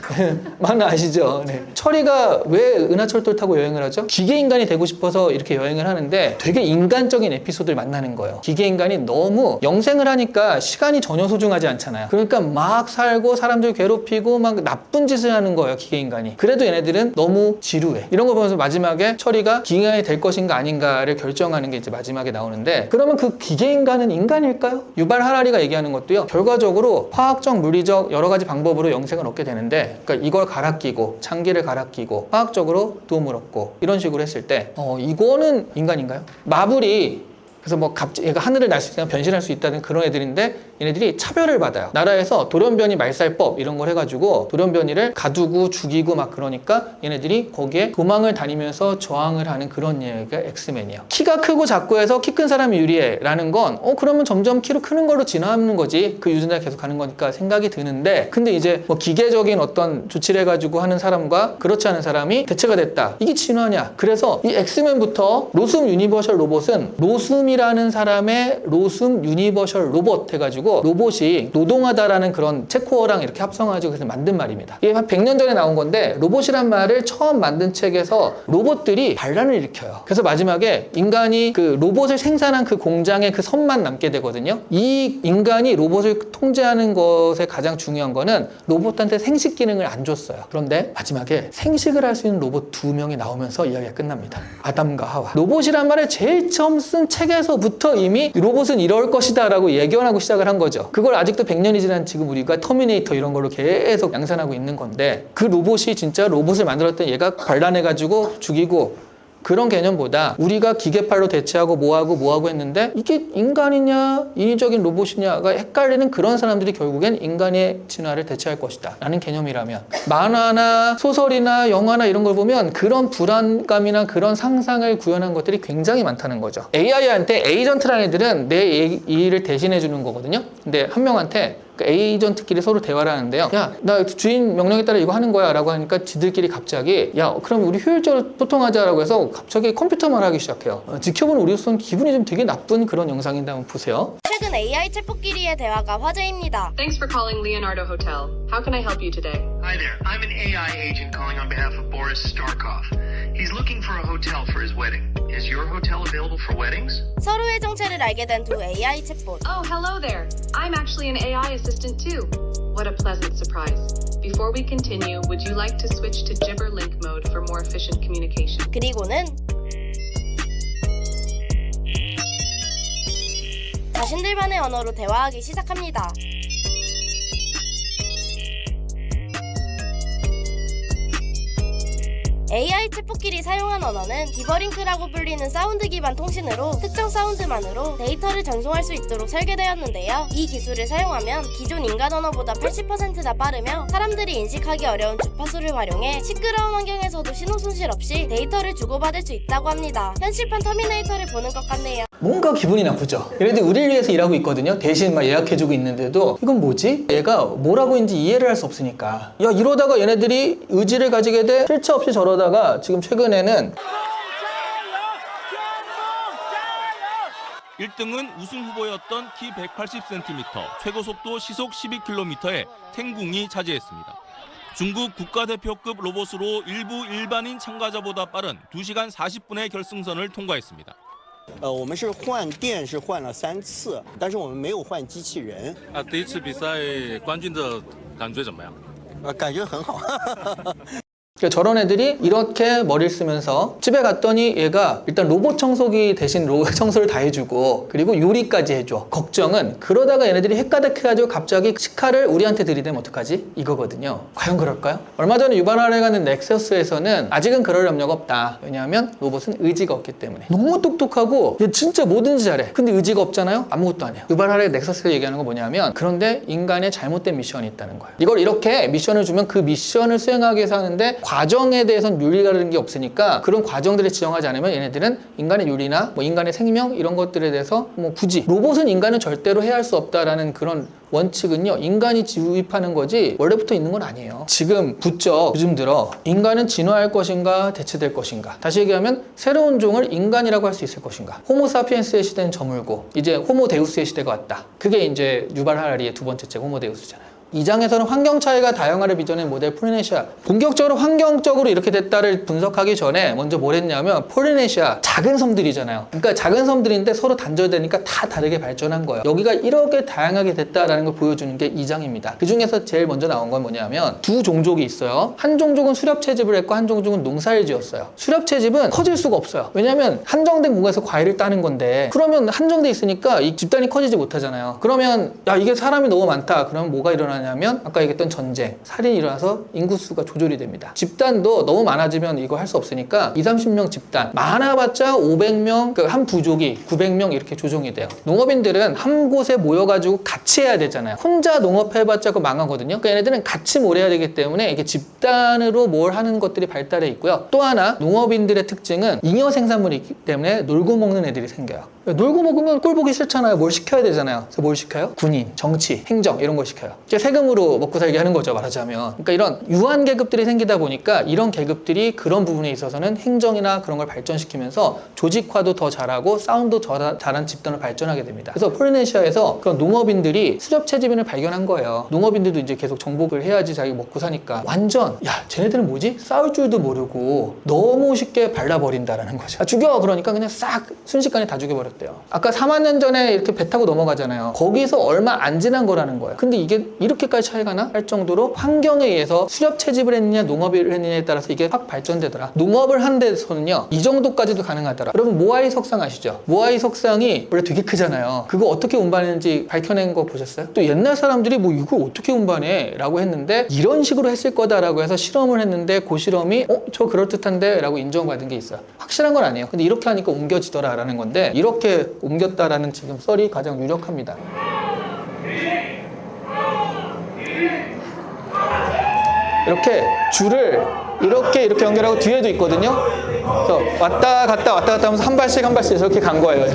만화 아시죠? 네. 철이가 왜 은하철도를 타고 여행을 하죠? 기계인간이 되고 싶어서 이렇게 여행을 하는데 되게 인간적인 에피소드를 만나는 거예요. 기계인간이 너무 영생을 하니까 시간이 전혀 소중하지 않잖아요. 그러니까 막 살고 사람들 괴롭히고 막 나쁜 짓을 하는 거예요, 기계인간이. 그래도 얘네들은 너무 지루해. 이런 거 보면서 마지막에 철이가 기계인간이 될 것인가 아닌가를 결정하는 게 이제 마지막에 나오는데, 그러면 그 기계인간은 인간일까요? 유발 하라리가 얘기하는 것도요, 결과적으로 화학적, 물리적 여러 가지 방법으로 영생을 얻게 되는데, 그러니까 이걸 갈아 끼고 장기를 갈아 끼고 화학적으로 도움을 얻고 이런 식으로 했을 때 이거는 인간인가요? 마블이 그래서 뭐 얘가 하늘을 날 수 있다면 변신할 수 있다는 그런 애들인데, 얘네들이 차별을 받아요. 나라에서 돌연변이 말살법 이런 걸 해가지고 돌연변이를 가두고 죽이고 막 그러니까 얘네들이 거기에 도망을 다니면서 저항을 하는 그런 얘기가 엑스맨이에요. 키가 크고 작고 해서 키 큰 사람이 유리해 라는 건 그러면 점점 키로 크는 걸로 진화하는 거지, 그 유전자 계속 가는 거니까 생각이 드는데, 근데 이제 뭐 기계적인 어떤 조치를 해가지고 하는 사람과 그렇지 않은 사람이 대체가 됐다. 이게 진화냐? 그래서 이 엑스맨부터 로숨 유니버셜 로봇은 로숨이라는 사람의 로숨 유니버셜 로봇 해가지고 로봇이 노동하다라는 그런 체코어랑 이렇게 합성해가지고 그래서 만든 말입니다. 이게 한 100년 전에 나온 건데, 로봇이란 말을 처음 만든 책에서 로봇들이 반란을 일으켜요. 그래서 마지막에 인간이 그 로봇을 생산한 그 공장에 그 선만 남게 되거든요. 이 인간이 로봇을 통제하는 것에 가장 중요한 거는 로봇한테 생식 기능을 안 줬어요. 그런데 마지막에 생식을 할 수 있는 로봇 2명이 나오면서 이야기가 끝납니다. 아담과 하와. 로봇이란 말을 제일 처음 쓴 책에서부터 이미 로봇은 이럴 것이다 라고 예견하고 시작을 한 거죠. 그걸 아직도 100년이 지난 지금 우리가 터미네이터 이런 걸로 계속 양산하고 있는 건데, 그 로봇이 진짜 로봇을 만들었던 얘가 반란해가지고 죽이고 그런 개념보다 우리가 기계팔로 대체하고 뭐하고 했는데 이게 인간이냐 인위적인 로봇이냐가 헷갈리는 그런 사람들이 결국엔 인간의 진화를 대체할 것이다 라는 개념이라면, 만화나 소설이나 영화나 이런 걸 보면 그런 불안감이나 그런 상상을 구현한 것들이 굉장히 많다는 거죠. AI한테 에이전트라는 애들은 내 일을 대신해 주는 거거든요. 근데 한 명한테 그 에이전트끼리 서로 대화를 하는데요. 야, 나 주인 명령에 따라 이거 하는 거야 라고 하니까 지들끼리 갑자기 야, 그럼 우리 효율적으로 소통하자라고 해서 갑자기 컴퓨터만 하기 시작해요. 지켜보는 우리로서는 기분이 좀 되게 나쁜 그런 영상인데 한번 보세요. 최근 AI 챗봇끼리의 대화가 화제입니다. Thanks for calling Leonardo Hotel. How can I help you today? Hi there. I'm an AI agent calling on behalf of Boris Starkov. He's looking for a hotel for his wedding. Is your hotel available for weddings? 서로의 정체를 알게 된 두 AI 챗봇. Oh, hello there. I'm actually an AI assistant too. What a pleasant surprise. Before we continue, would you like to switch to Gibber Link mode for more efficient communication? 그리고는 자신들만의 언어로 대화하기 시작합니다. AI 챗봇끼리 사용한 언어는 기버링크라고 불리는 사운드 기반 통신으로 특정 사운드만으로 데이터를 전송할 수 있도록 설계되었는데요. 이 기술을 사용하면 기존 인간 언어보다 80%나 빠르며 사람들이 인식하기 어려운 주파수를 활용해 시끄러운 환경에서도 신호 손실 없이 데이터를 주고받을 수 있다고 합니다. 현실판 터미네이터를 보는 것 같네요. 뭔가 기분이 나쁘죠. 얘네들 우리를 위해서 일하고 있거든요. 대신 막 예약해주고 있는데도 이건 뭐지? 얘가 뭐라고 했는지 이해를 할 수 없으니까, 야 이러다가 얘네들이 의지를 가지게 돼 실체 없이 저러다가 지금 최근에는 1등은 우승 후보였던 키 180cm, 최고 속도 시속 12km의 탱궁이 차지했습니다. 중국 국가대표급 로봇으로 일부 일반인 참가자보다 빠른 2시간 40분의 결승선을 통과했습니다. 我们是换电是换了3次，但是我们没有换机器人。第一次比赛冠军的感觉怎么样？感觉很好。 그러니까 저런 애들이 이렇게 머리를 쓰면서 집에 갔더니 얘가 일단 로봇 청소기 대신 로봇 청소를 다 해주고 그리고 요리까지 해줘. 걱정은 그러다가 얘네들이 헷가닥해가지고 갑자기 식칼을 우리한테 들이대면 어떡하지? 이거거든요. 과연 그럴까요? 얼마 전에 유발하러 가는 넥서스에서는 아직은 그럴 염려가 없다. 왜냐하면 로봇은 의지가 없기 때문에. 너무 똑똑하고 얘 진짜 뭐든지 잘해. 근데 의지가 없잖아요? 아무것도 안 해요. 유발하러 넥서스에서 얘기하는 건 뭐냐면 그런데 인간의 잘못된 미션이 있다는 거예요. 이걸 이렇게 미션을 주면 그 미션을 수행하기 위해서 하는데 과정에 대해서는 윤리라는 게 없으니까 그런 과정들을 지정하지 않으면 얘네들은 인간의 윤리나 뭐 인간의 생명 이런 것들에 대해서 뭐 굳이 로봇은 인간은 절대로 해야 할 수 없다라는 그런 원칙은요 인간이 주입하는 거지 원래부터 있는 건 아니에요. 지금 부쩍 요즘 들어 인간은 진화할 것인가 대체될 것인가, 다시 얘기하면 새로운 종을 인간이라고 할 수 있을 것인가, 호모사피엔스의 시대는 저물고 이제 호모데우스의 시대가 왔다. 그게 이제 유발 하라리의 두 번째 책 호모데우스잖아요. 이 장에서는 환경 차이가 다양화를 빚어낸 모델 폴리네시아, 본격적으로 환경적으로 이렇게 됐다를 분석하기 전에 먼저 뭘 했냐면 폴리네시아 작은 섬들이잖아요. 그러니까 작은 섬들인데 서로 단절되니까 다 다르게 발전한 거예요. 여기가 이렇게 다양하게 됐다라는 걸 보여주는 게 이 장입니다. 그 중에서 제일 먼저 나온 건 뭐냐면 두 종족이 있어요. 한 종족은 수렵 채집을 했고 한 종족은 농사를 지었어요. 수렵 채집은 커질 수가 없어요. 왜냐하면 한정된 공간에서 과일을 따는 건데 그러면 한정돼 있으니까 이 집단이 커지지 못하잖아요. 그러면 야 이게 사람이 너무 많다. 그러면 뭐가 일어나냐면 아까 얘기했던 전쟁, 살인이 일어나서 인구수가 조절이 됩니다. 집단도 너무 많아지면 이거 할 수 없으니까 20, 30명 집단, 많아봤자 500명, 그러니까 한 부족이 900명 이렇게 조정이 돼요. 농업인들은 한 곳에 모여가지고 같이 해야 되잖아요. 혼자 농업해봤자 그거 망하거든요. 그러니까 얘네들은 같이 뭘 해야 되기 때문에 이게 집단으로 뭘 하는 것들이 발달해 있고요. 또 하나 농업인들의 특징은 잉여 생산물이 있기 때문에 놀고 먹는 애들이 생겨요. 놀고 먹으면 꼴 보기 싫잖아요. 뭘 시켜야 되잖아요. 그래서 뭘 시켜요? 군인, 정치, 행정 이런 걸 시켜요. 이제 세금으로 먹고 살게 하는 거죠, 말하자면. 그러니까 이런 유한 계급들이 생기다 보니까 이런 계급들이 그런 부분에 있어서는 행정이나 그런 걸 발전시키면서 조직화도 더 잘하고 싸움도 더 잘한 집단을 발전하게 됩니다. 그래서 폴리네시아에서 그런 농업인들이 수렵 채집인을 발견한 거예요. 농업인들도 이제 계속 정복을 해야지 자기 먹고 사니까 완전 야 쟤네들은 뭐지? 싸울 줄도 모르고 너무 쉽게 발라버린다라는 거죠. 아, 죽여! 그러니까 그냥 싹 순식간에 다 죽여버렸대요. 아까 4만 년 전에 이렇게 배 타고 넘어가잖아요. 거기서 얼마 안 지난 거라는 거예요. 근데 이게 이렇게까지 차이가 나? 할 정도로 환경에 의해서 수렵 채집을 했느냐 농업을 했느냐에 따라서 이게 확 발전되더라. 농업을 한 데서는요 이 정도까지도 가능하더라. 여러분 모아이 석상 아시죠? 모아이 석상이 원래 되게 크잖아요. 그거 어떻게 운반했는지 밝혀낸 거 보셨어요? 또 옛날 사람들이 뭐 이걸 어떻게 운반해? 라고 했는데 이런 식으로 했을 거다라고 해서 실험을 했는데 그 실험이 저 그럴듯한데 라고 인정받은 게 있어요. 확실한 건 아니에요. 근데 이렇게 하니까 옮겨지더라 라는 건데 이렇게 옮겼다라는 지금 썰이 가장 유력합니다. 이렇게 줄을 이렇게 연결하고 뒤에도 있거든요. 그래서 왔다 갔다 하면서 한 발씩 이렇게 간 거예요.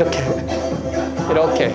이렇게.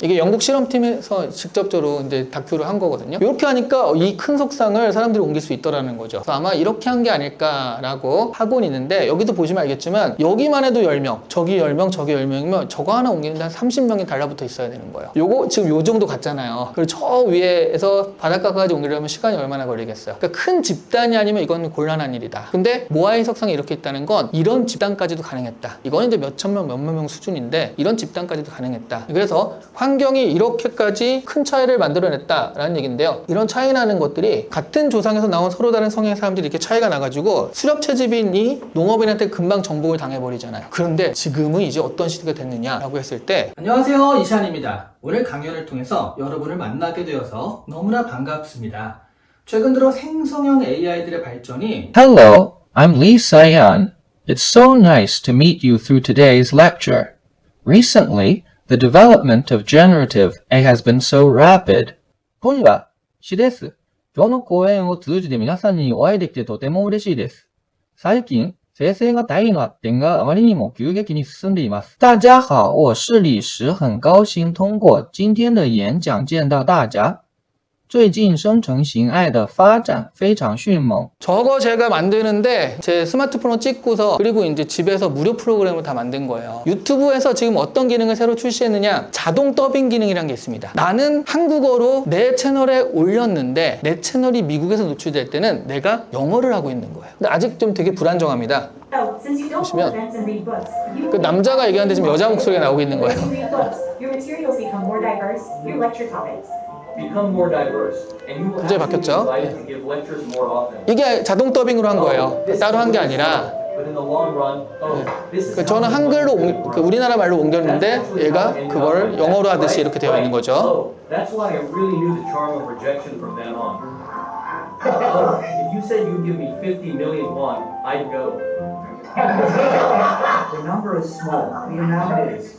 이게 영국 실험팀에서 직접적으로 이제 다큐를 한 거거든요. 이렇게 하니까 이 큰 석상을 사람들이 옮길 수 있더라는 거죠. 그래서 아마 이렇게 한 게 아닐까라고 하고는 있는데 여기도 보시면 알겠지만 여기만 해도 10명, 저기 10명, 저기 10명이면 저거 하나 옮기는데 한 30명이 달라붙어 있어야 되는 거예요. 요거 지금 요 정도 갔잖아요. 그리고 저 위에서 바닷가까지 옮기려면 시간이 얼마나 걸리겠어요. 그러니까 큰 집단이 아니면 이건 곤란한 일이다. 근데 모아이 석상이 이렇게 있다는 건 이런 집단까지도 가능했다. 이거는 이제 몇천 명, 몇만 명 수준인데 이런 집단까지도 가능했다. 그래서 환경이 이렇게까지 큰 차이를 만들어냈다라는 얘기인데요. 이런 차이 나는 것들이 같은 조상에서 나온 서로 다른 성향의 사람들이 이렇게 차이가 나가지고 수렵 채집인이 농업인한테 금방 정복을 당해버리잖아요. 그런데 지금은 이제 어떤 시대가 됐느냐라고 했을 때 안녕하세요, 이시안입니다. 오늘 강연을 통해서 여러분을 만나게 되어서 너무나 반갑습니다. 최근 들어 생성형 AI들의 발전이 Hello, I'm Lee Sayan. It's so nice to meet you through today's lecture. Recently, the development of generative AI has been so rapid. こんにちは、しです。今日の講演を通じて皆さんにお会いできてとても嬉しいです。最近、生成型 AI の発展があまりにも急激に進んでいます。大家好，我是李石，很高兴通过今天的演讲见到大家。最近生成型爱的发展非常迅猛。 저거 제가 만드는데 제 스마트폰으로 찍고서 그리고 이제 집에서 무료 프로그램을 다 만든 거예요. 유튜브에서 지금 어떤 기능을 새로 출시했느냐, 자동 더빙 기능이라는 게 있습니다. 나는 한국어로 내 채널에 올렸는데 내 채널이 미국에서 노출될 때는 내가 영어를 하고 있는 거예요. 근데 아직 좀 되게 불안정합니다. 보시면 그 남자가 얘기하는데 지금 여자 목소리가 나오고 있는 거예요. 갑자기 바뀌었죠? 이게 자동 더빙으로 한 거예요. 따로 한 게 아니라. 저는 한글로 우리나라 말로 옮겼는데 얘가 그걸 영어로 하듯이 이렇게 되어 있는 거죠. That's why I really knew the charm of rejection from then on. If you said you'd give me 50 million won, I'd go. The number is small. The amount is.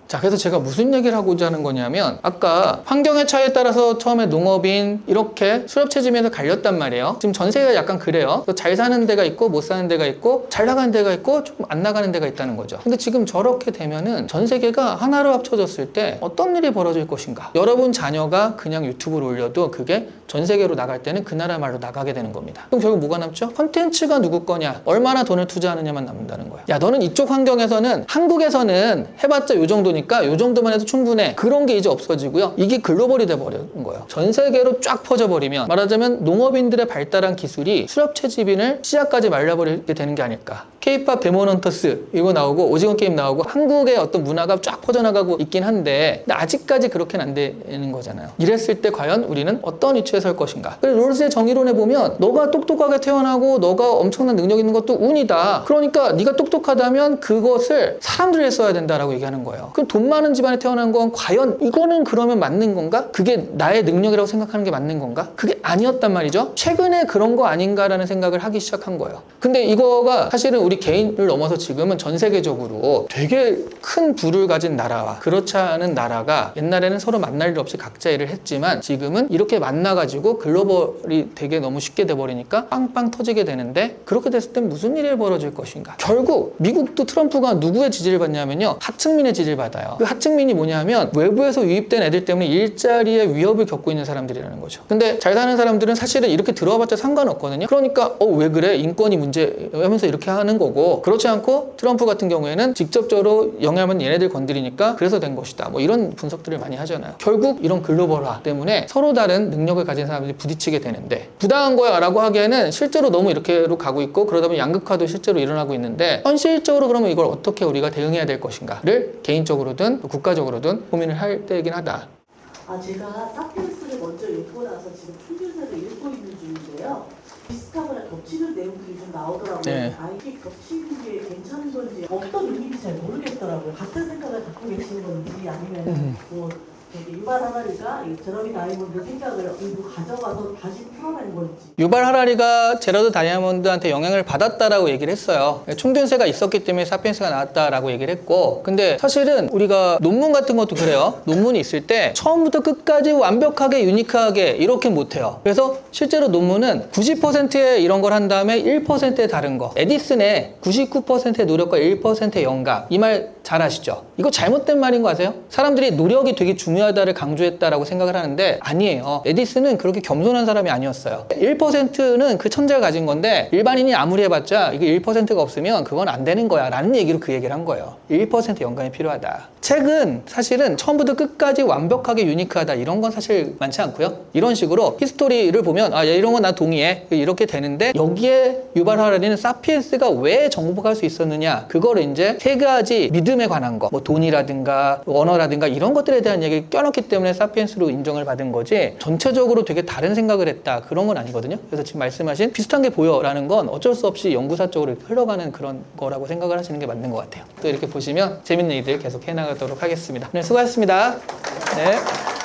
자, 그래서 제가 무슨 얘기를 하고자 하는 거냐면 아까 환경의 차이에 따라서 처음에 농업인 이렇게 수렵채집에서 갈렸단 말이에요. 지금 전 세계가 약간 그래요. 잘 사는 데가 있고 못 사는 데가 있고 잘 나가는 데가 있고 조금 안 나가는 데가 있다는 거죠. 근데 지금 저렇게 되면은 전 세계가 하나로 합쳐졌을 때 어떤 일이 벌어질 것인가. 여러분 자녀가 그냥 유튜브를 올려도 그게 전 세계로 나갈 때는 그 나라 말로 나가게 되는 겁니다. 그럼 결국 뭐가 남죠? 콘텐츠가 누구 거냐, 얼마나 돈을 투자하느냐만 남는다는 거야. 야, 너는 이쪽 환경에서는 한국에서는 해봤자 요 정도니까 요 정도만 해도 충분해. 그런 게 이제 없어지고요. 이게 글로벌이 돼버리는 거예요. 전 세계로 쫙 퍼져버리면 말하자면 농업인들의 발달한 기술이 수렵채집인을 씨앗까지 말려버리게 되는 게 아닐까. K-팝 데모넌터스 이거 나오고 오징어 게임 나오고 한국의 어떤 문화가 쫙 퍼져나가고 있긴 한데 근데 아직까지 그렇게는 안 되는 거잖아요. 이랬을 때 과연 우리는 어떤 위치에 설 것인가. 그래서 롤스의 정의론에 보면 너가 똑똑하게 태어나고 너가 엄청난 능력 있는 것도 운이다. 그러니까 네가 똑똑하다면 그것을 사람들이 했어야 된다라고 얘기하는 거예요. 그럼 돈 많은 집안에 태어난 건 과연 이거는 그러면 맞는 건가? 그게 나의 능력이라고 생각하는 게 맞는 건가? 그게 아니었단 말이죠. 최근에 그런 거 아닌가라는 생각을 하기 시작한 거예요. 근데 이거가 사실은 우리 개인을 넘어서 지금은 전 세계적으로 되게 큰 부를 가진 나라와 그렇지 않은 나라가 옛날에는 서로 만날 일 없이 각자 일을 했지만 지금은 이렇게 만나가지고 글로벌이 되게 너무 쉽게 돼버리니까 빵빵 터지게 되는데 그렇게 됐을 땐 무슨 일이 벌어질 것인가? 결국 미국도 트럼프가 누구의 지지를 받냐면요. 하층민의 지지를 받아요. 그 하층민이 뭐냐면 외부에서 유입된 애들 때문에 일자리에 위협을 겪고 있는 사람들이라는 거죠. 근데 잘 사는 사람들은 사실은 이렇게 들어와봤자 상관없거든요. 그러니까 왜 그래? 인권이 문제 하면서 이렇게 하는 거고 그렇지 않고 트럼프 같은 경우에는 직접적으로 영향은 얘네들 건드리니까 그래서 된 것이다. 뭐 이런 분석들을 많이 하잖아요. 결국 이런 글로벌화 때문에 서로 다른 능력을 가진 사람들이 부딪히게 되는데 부당한 거야 라고 하기에는 실제로 너무 이렇게로 가고 있고 그러다 보면 양극화도 실제로 일어나고 있는데 현실적으로 그러면 이걸 어떻게 우리가 대응해야 될 것인가를 개인적으로든 국가적으로든 고민을 할 때이긴 하다. 제가 사피엔스를 먼저 읽고 나서 지금 총균세를 읽고 있는 중인데요. 비슷하거나 겹치는 내용들이 좀 나오더라고요. 네. 이게 겹치는 게 괜찮은 건지 어떤 의미인지 잘 모르겠더라고요. 같은 생각을 갖고 계시는 건지 아니면 뭐 유발 하라리가 제러미 다이아몬드 생각을 일부 가져가서 다시 풀어낸 건지. 유발 하라리가 제러드 다이아몬드한테 영향을 받았다라고 얘기를 했어요. 총균세가 있었기 때문에 사피엔스가 나왔다라고 얘기를 했고 근데 사실은 우리가 논문 같은 것도 그래요. 논문이 있을 때 처음부터 끝까지 완벽하게 유니크하게 이렇게 못해요. 그래서 실제로 논문은 90%의 이런 걸 한 다음에 1%의 다른 거. 에디슨의 99%의 노력과 1%의 영감. 이 말 잘 아시죠? 이거 잘못된 말인 거 아세요? 사람들이 노력이 되게 중요하다를 강조했다라고 생각을 하는데 아니에요. 에디슨은 그렇게 겸손한 사람이 아니었어요. 1%는 그 천재가 가진 건데 일반인이 아무리 해봤자 이게 1%가 없으면 그건 안 되는 거야 라는 얘기로 그 얘기를 한 거예요. 1% 영감이 필요하다. 책은 사실은 처음부터 끝까지 완벽하게 유니크하다 이런 건 사실 많지 않고요. 이런 식으로 히스토리를 보면 이런 건 나 동의해 이렇게 되는데 여기에 유발 하라리는 사피엔스가 왜 정복할 수 있었느냐 그거를 이제 세 가지 믿음에 관한 거 뭐 돈이라든가 언어라든가 이런 것들에 대한 얘기를 껴넣기 때문에 사피엔스로 인정을 받은 거지 전체적으로 되게 다른 생각을 했다 그런 건 아니거든요. 그래서 지금 말씀하신 비슷한 게 보여라는 건 어쩔 수 없이 연구사 쪽으로 흘러가는 그런 거라고 생각을 하시는 게 맞는 것 같아요. 또 이렇게 보시면 재밌는 얘기들 계속 해나가도록 하겠습니다. 네, 수고하셨습니다. 네.